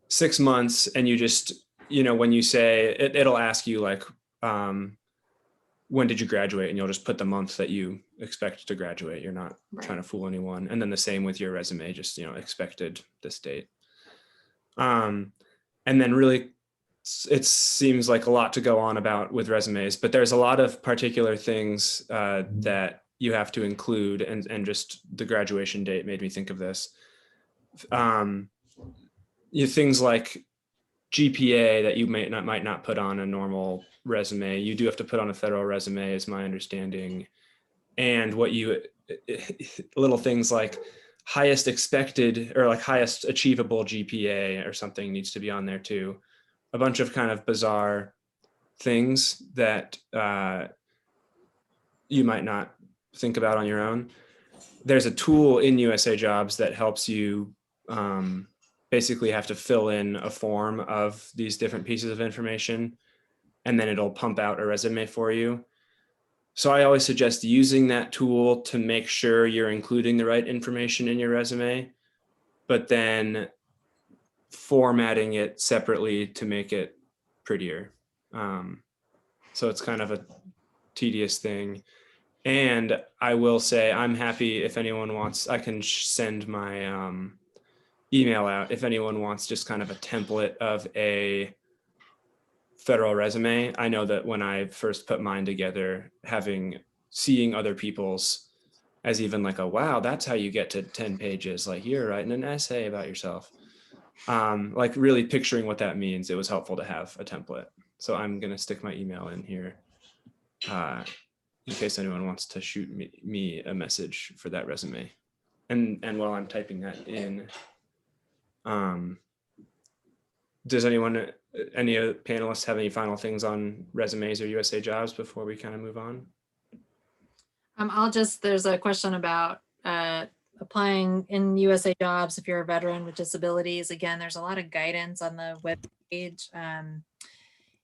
6 months. And you just, you know, when you say it, it'll ask you like, when did you graduate? And you'll just put the month that you expect to graduate. You're not trying to fool anyone. And then the same with your resume, just, you know, expected this date. And then really, it seems like a lot to go on about with resumes, but there's a lot of particular things that you have to include, and just the graduation date made me think of this. Things like GPA that you might not put on a normal resume, you do have to put on a federal resume, is my understanding. And little things like highest expected or like highest achievable GPA or something needs to be on there too. A bunch of kind of bizarre things that you might not think about on your own. There's a tool in USA Jobs that helps you basically have to fill in a form of these different pieces of information, and then it'll pump out a resume for you. So I always suggest using that tool to make sure you're including the right information in your resume, but then formatting it separately to make it prettier. So it's kind of a tedious thing. And I will say, I'm happy if anyone wants, I can send my email out if anyone wants just kind of a template of a federal resume. I know that when I first put mine together, seeing other people's as even like a, wow, that's how you get to 10 pages. Like you're writing an essay about yourself. Like really picturing what that means. It was helpful to have a template. So I'm going to stick my email in here in case anyone wants to shoot me a message for that resume. And while I'm typing that in, does any of the panelists have any final things on resumes or USA jobs before we kind of move on? There's a question about applying in USA jobs if you're a veteran with disabilities. Again, there's a lot of guidance on the web page.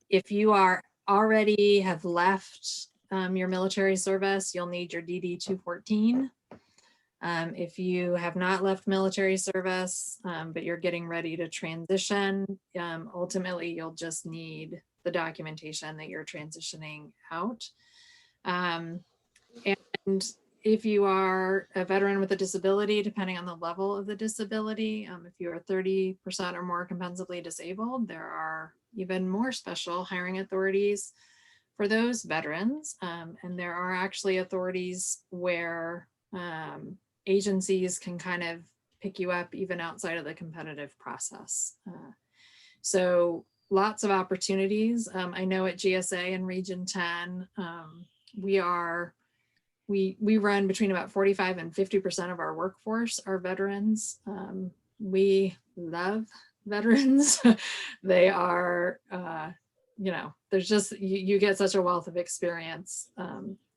If you are already have left your military service, you'll need your DD 214. If you have not left military service, but you're getting ready to transition, ultimately you'll just need the documentation that you're transitioning out. And if you are a veteran with a disability, depending on the level of the disability, if you are 30% or more compensably disabled, there are even more special hiring authorities for those veterans. And there are actually authorities where agencies can kind of pick you up even outside of the competitive process. So lots of opportunities. I know at GSA in Region 10, we run between about 45 and 50% of our workforce are veterans. We love veterans. They are, there's just, you get such a wealth of experience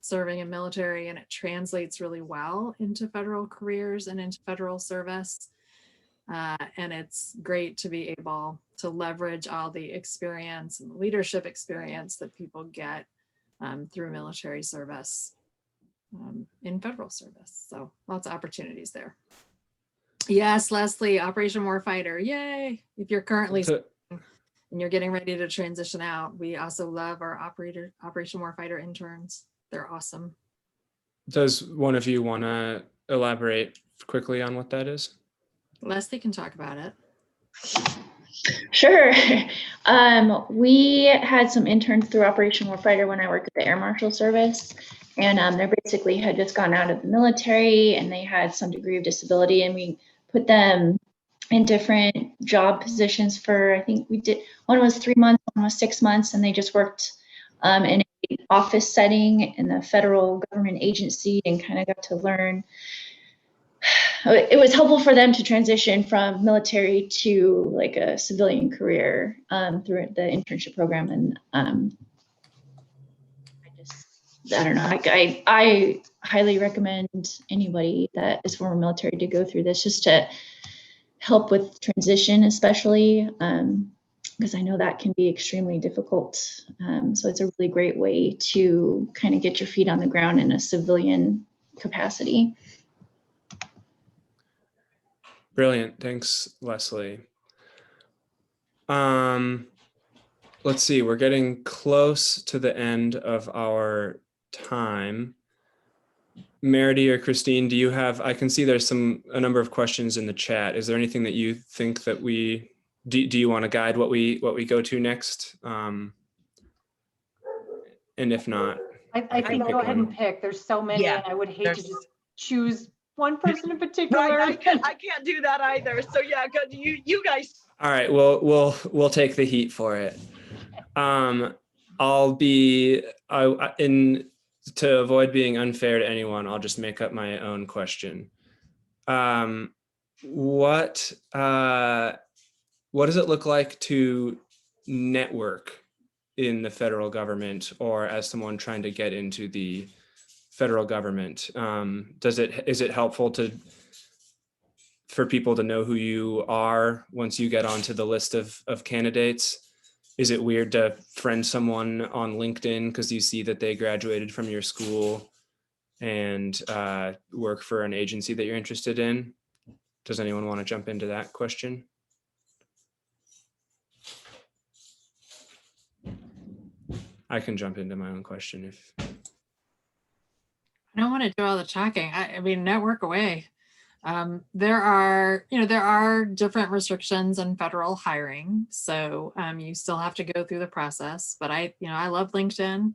serving in military, and it translates really well into federal careers and into federal service. And it's great to be able to leverage all the experience and leadership experience that people get through military service in federal service. So lots of opportunities there. Yes, Lesley, Operation Warfighter, yay. If you're currently and you're getting ready to transition out, we also love our Operation Warfighter interns. They're awesome. Does one of you want to elaborate quickly on what that is? Lesley can talk about it. Sure. We had some interns through Operation Warfighter when I worked at the Air Marshal Service, and they basically had just gone out of the military and they had some degree of disability, and we put them in different job positions for, I think we did, one was 3 months, one was 6 months, and they just worked in an office setting in the federal government agency and kind of got to learn. It was helpful for them to transition from military to like a civilian career through the internship program. And I don't know, I highly recommend anybody that is former military to go through this just to help with transition, especially because I know that can be extremely difficult. So it's a really great way to kind of get your feet on the ground in a civilian capacity. Brilliant. Thanks, Lesley. Let's see, we're getting close to the end of our time. Merridy or Christine, do you have, I can see there's a number of questions in the chat. Is there anything that you think that do you want to guide what we go to next? And if not, I think go ahead and pick. There's so many, and I would hate to just choose one person in particular. Right, I can't do that either. So yeah, good. You guys. All right, we'll take the heat for it. To avoid being unfair to anyone, I'll just make up my own question. What does it look like to network in the federal government, or as someone trying to get into the federal government? Is it helpful for people to know who you are once you get onto the list of candidates? Is it weird to friend someone on LinkedIn because you see that they graduated from your school and work for an agency that you're interested in? Does anyone want to jump into that question? I can jump into my own question if. I don't want to do all the talking. I mean, network away. There are different restrictions in federal hiring, so you still have to go through the process. But I love LinkedIn.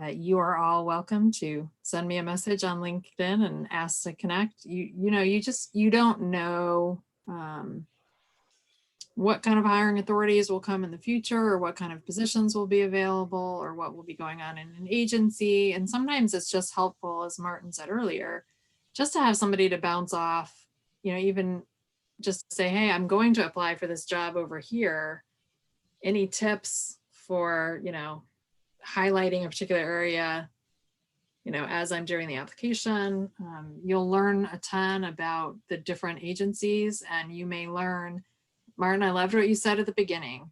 You are all welcome to send me a message on LinkedIn and ask to connect. You don't know what kind of hiring authorities will come in the future, or what kind of positions will be available, or what will be going on in an agency. And sometimes it's just helpful, as Martin said earlier, just to have somebody to bounce off, even just say, hey, I'm going to apply for this job over here. Any tips for, highlighting a particular area, as I'm doing the application? You'll learn a ton about the different agencies, and you may learn, Martin, I loved what you said at the beginning.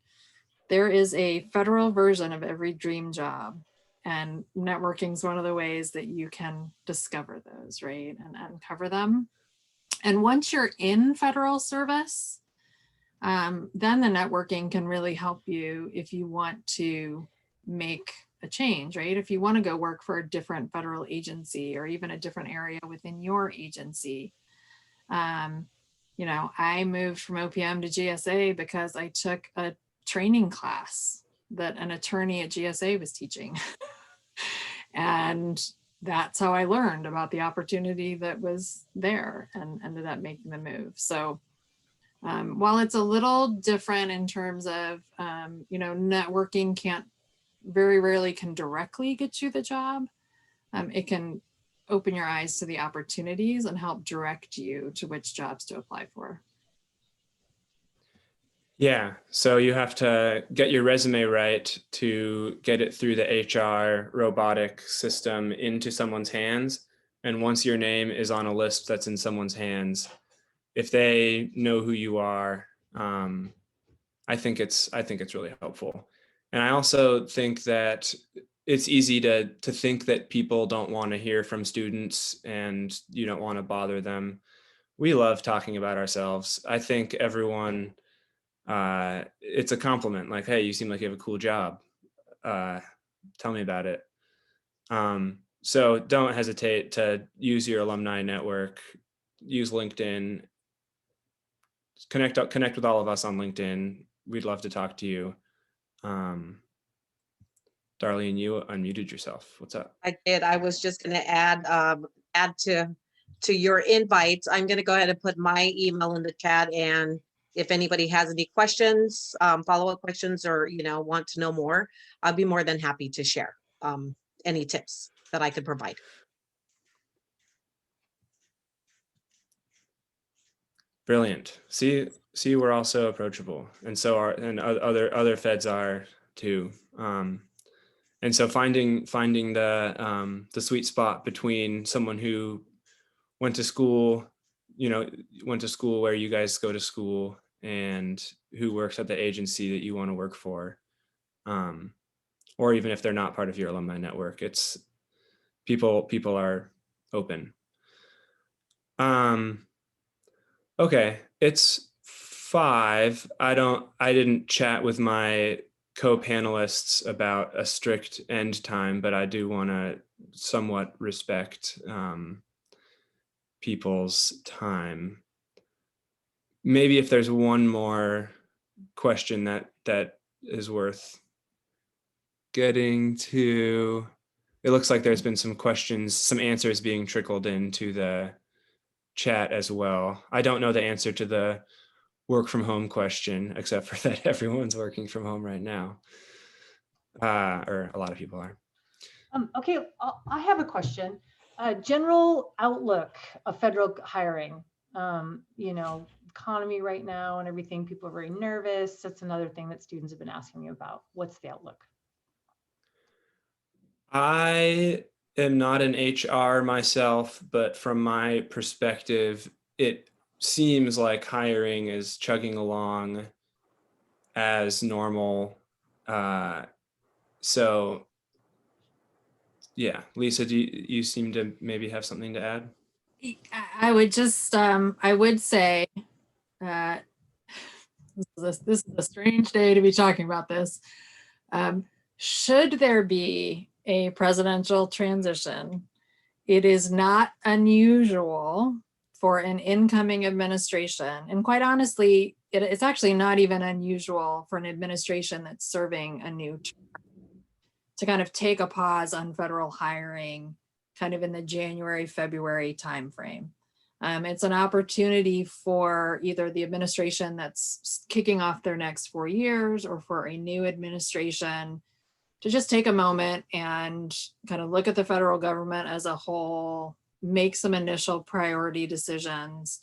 There is a federal version of every dream job, and networking is one of the ways that you can discover those, right? And uncover them. And once you're in federal service, then the networking can really help you if you want to make a change, right? If you want to go work for a different federal agency, or even a different area within your agency. I moved from OPM to GSA because I took a training class that an attorney at GSA was teaching. And that's how I learned about the opportunity that was there and ended up making the move. So while it's a little different in terms of, networking very rarely can directly get you the job, it can open your eyes to the opportunities and help direct you to which jobs to apply for. Yeah, so you have to get your resume right to get it through the HR robotic system into someone's hands. And once your name is on a list that's in someone's hands, if they know who you are, I think it's really helpful. And I also think that it's easy to think that people don't want to hear from students and you don't want to bother them. We love talking about ourselves. I think everyone, it's a compliment. Like, hey, you seem like you have a cool job. Tell me about it. So don't hesitate to use your alumni network, use LinkedIn, connect with all of us on LinkedIn. We'd love to talk to you. Darlene, you unmuted yourself. What's up? I did. I was just going to add to your invite. I'm going to go ahead and put my email in the chat, and if anybody has any questions, follow-up questions, or want to know more, I'll be more than happy to share any tips that I could provide. Brilliant. See, we're also approachable, and so are other feds are too. And so finding the sweet spot between someone who went to school where you guys go to school, and who works at the agency that you want to work for, or even if they're not part of your alumni network, it's people are open. Okay, it's 5. I didn't chat with my co-panelists about a strict end time, but I do want to somewhat respect people's time. Maybe if there's one more question that is worth getting to. It looks like there's been some questions, some answers being trickled into the chat as well. I don't know the answer to the work from home question, except for that everyone's working from home right now. Or a lot of people are. Okay, I have a question. General outlook of federal hiring, economy right now and everything, people are very nervous. That's another thing that students have been asking me about. What's the outlook? I am not an HR myself, but from my perspective, it seems like hiring is chugging along as normal. So yeah, Lisa, do you seem to maybe have something to add? I would just, I would say, this is a strange day to be talking about this. Should there be a presidential transition, it is not unusual for an incoming administration, and quite honestly, it's actually not even unusual for an administration that's serving a new term to kind of take a pause on federal hiring kind of in the January, February timeframe. It's an opportunity for either the administration that's kicking off their next 4 years or for a new administration to just take a moment and kind of look at the federal government as a whole, make some initial priority decisions.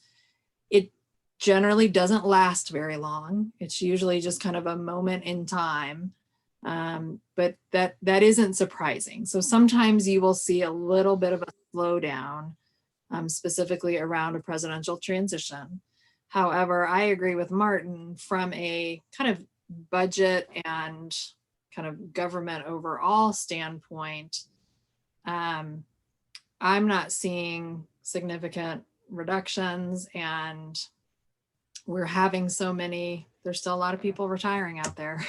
It generally doesn't last very long. It's usually just kind of a moment in time. But that isn't surprising. So sometimes you will see a little bit of a slowdown, specifically around a presidential transition. However, I agree with Martin from a kind of budget and kind of government overall standpoint. I'm not seeing significant reductions, and we're having so many, there's still a lot of people retiring out there.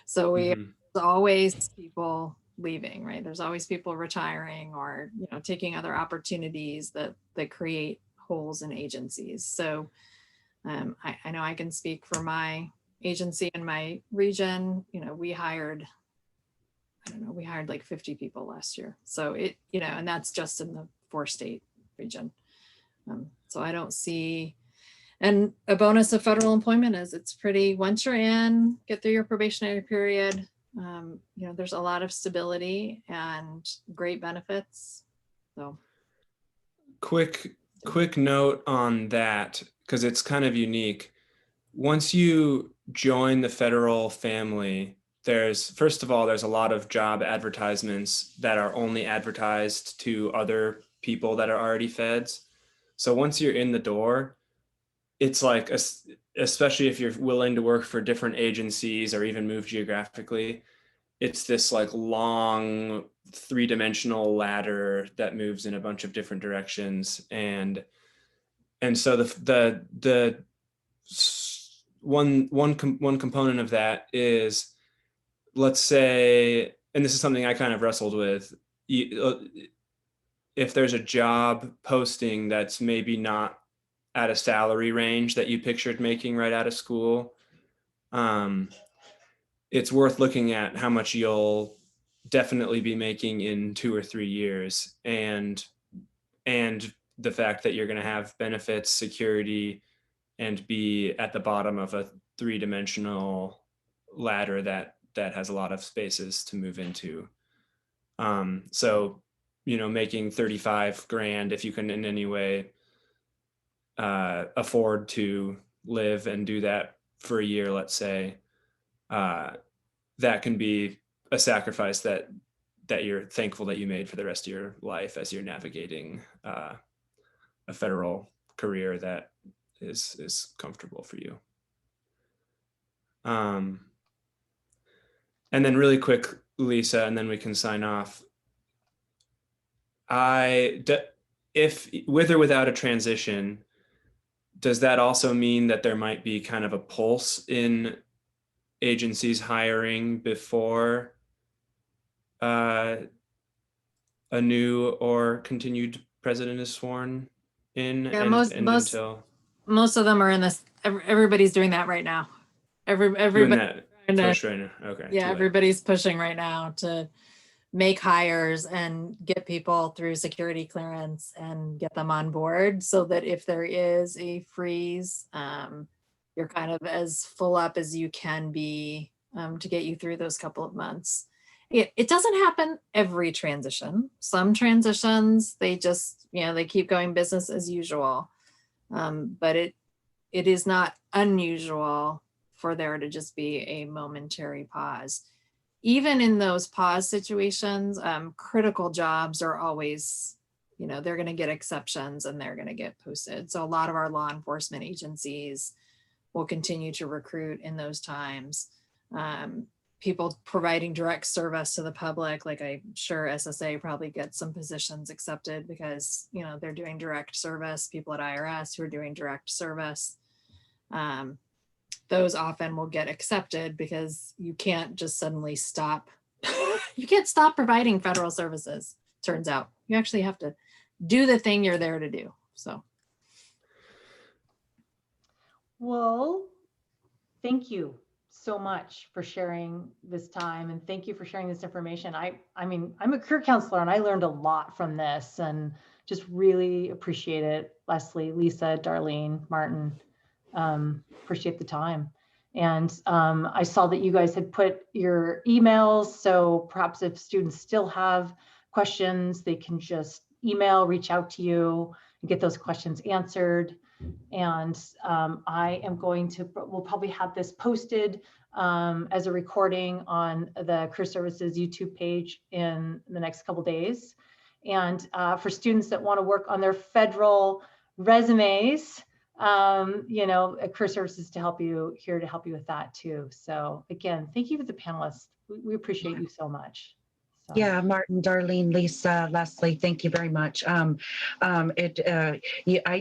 So there's always people leaving, right? There's always people retiring or, you know, taking other opportunities that create holes in agencies. So I know I can speak for my agency and my region. You know, we hired like 50 people last year. So it, you know, and that's just in the 4-state region. So I don't see, and a bonus of federal employment is it's pretty, once you're in, get through your probationary period, you know, there's a lot of stability and great benefits. So Quick note on that, because it's kind of unique. Once you join the federal family, first of all, there's a lot of job advertisements that are only advertised to other people that are already feds. So once you're in the door, it's like, especially if you're willing to work for different agencies or even move geographically, it's this like long 3-dimensional ladder that moves in a bunch of different directions. And so the one component of that is, let's say, and this is something I kind of wrestled with, if there's a job posting that's maybe not at a salary range that you pictured making right out of school, it's worth looking at how much you'll definitely be making in 2 or 3 years, and the fact that you're going to have benefits, security, and be at the bottom of a 3-dimensional ladder that has a lot of spaces to move into. So, you know, making 35 grand, if you can in any way afford to live and do that for a year, let's say, that can be a sacrifice that you're thankful that you made for the rest of your life as you're navigating a federal career that is comfortable for you. And then really quick, Lisa, and then we can sign off. If with or without a transition, does that also mean that there might be kind of a pulse in agencies hiring before a new or continued president is sworn in? Yeah, until most of them are in this. Everybody's doing that right now. doing Everybody, that push right now. Okay. yeah, everybody's pushing right now to make hires and get people through security clearance and get them on board, so that if there is a freeze, you're kind of as full up as you can be to get you through those couple of months. It doesn't happen every transition. Some transitions, they just, you know, they keep going business as usual. But it is not unusual for there to just be a momentary pause. Even in those pause situations, critical jobs are always, you know, they're going to get exceptions and they're going to get posted. So a lot of our law enforcement agencies will continue to recruit in those times. People providing direct service to the public, like I'm sure SSA probably gets some positions accepted because, you know, they're doing direct service. People at IRS who are doing direct service, those often will get accepted because you can't just suddenly stop you can't stop providing federal services, turns out. You actually have to do the thing you're there to do. So. Well, thank you so much for sharing this time, and thank you for sharing this information. I mean, I'm a career counselor and I learned a lot from this and just really appreciate it. Lesley, Lisa, Darlene, Martin, appreciate the time. And I saw that you guys had put your emails, so perhaps if students still have questions, they can just email, reach out to you and get those questions answered. And I am going to, we'll probably have this posted as a recording on the Career Services YouTube page in the next couple days. And for students that want to work on their federal resumes, you know, Career Services to help you, here to help you with that too. So again, thank you to the panelists. We appreciate you so much. So. Yeah, Martin, Darlene, Lisa, Lesley, thank you very much. I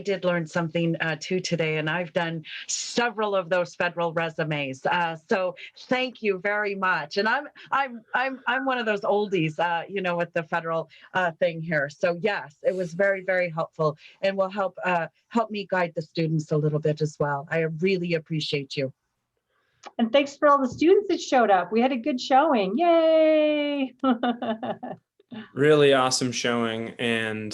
did learn something too today, and I've done several of those federal resumes. So thank you very much. And I'm one of those oldies, you know, with the federal thing here. So yes, it was very, very helpful, and will help me guide the students a little bit as well. I really appreciate you. And thanks for all the students that showed up. We had a good showing. Yay! Really awesome showing. And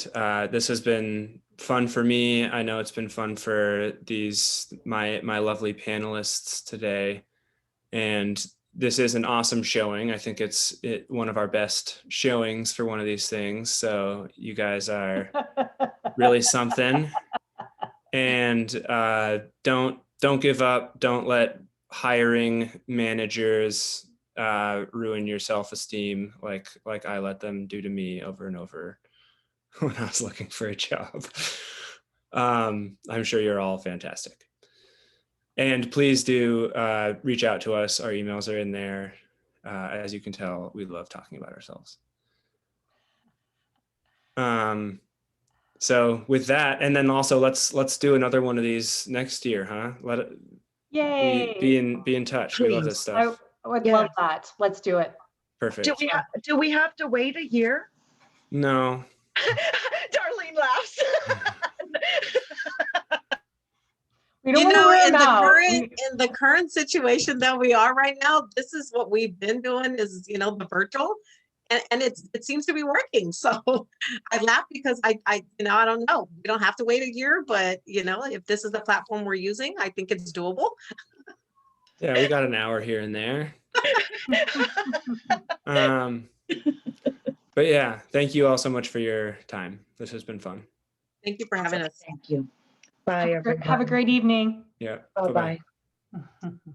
this has been fun for me. I know it's been fun for my lovely panelists today. And this is an awesome showing. I think it's one of our best showings for one of these things. So you guys are really something. And don't give up. Don't let hiring managers ruin your self-esteem like I let them do to me over and over when I was looking for a job. I'm sure you're all fantastic. And please do reach out to us. Our emails are in there. As you can tell, we love talking about ourselves. So with that, and then also let's do another one of these next year, huh? Yay! Be in touch. Please. We love this stuff. I would love that. Let's do it. Perfect. Do we have to wait a year? No. Darlene laughs. We don't You know, want to in run the current situation that we are right now, this is what we've been doing is, you know, the virtual, and it seems to be working. So I laugh because I you know, I don't know. We don't have to wait a year, but you know, if this is the platform we're using, I think it's doable. Yeah, we got an hour here and there. But yeah, thank you all so much for your time. This has been fun. Thank you for having us. Thank you. Bye, everybody. Have a great evening. Yeah. Bye-bye. Bye-bye.